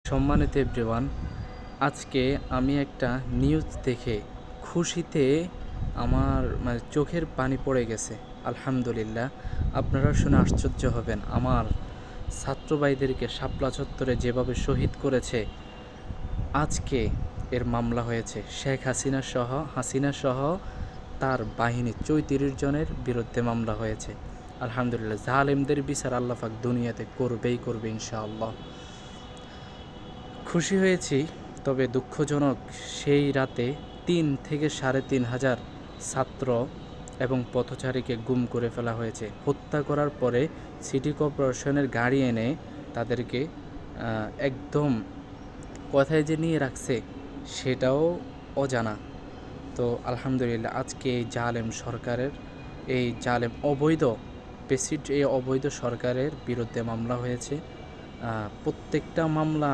সম্মানিত এভরিওয়ান, আজকে আমি একটা নিউজ দেখে খুশিতে আমার চোখের পানি পড়ে গেছে। আলহামদুলিল্লাহ, আপনারা শুনে আশ্চর্য হবেন। আমার ছাত্র ভাইদেরকে শাপলা চত্বরে যেভাবে শহীদ করেছে, আজকে এর মামলা হয়েছে শেখ হাসিনা সহ তার বাহিনী ৩৪ জনের বিরুদ্ধে মামলা হয়েছে। আলহামদুলিল্লাহ, জালেমদের বিচার আল্লাহ পাক দুনিয়াতে করবে ইনশাআল্লাহ। খুশি হয়েছি, তবে দুঃখজনক সেই রাতে ৩ থেকে ৩,৫০০ ছাত্র এবং পথচারীকে গুম করে ফেলা হয়েছে। হত্যা করার পরে সিটি কর্পোরেশনের গাড়ি এনে তাদেরকে একদম কোথায় যে নিয়ে রাখছে সেটাও অজানা। তো আলহামদুলিল্লাহ, আজকে এই জালেম সরকারের, এই জালেম অবৈধ সরকারের বিরুদ্ধে মামলা হয়েছে। প্রত্যেকটা মামলা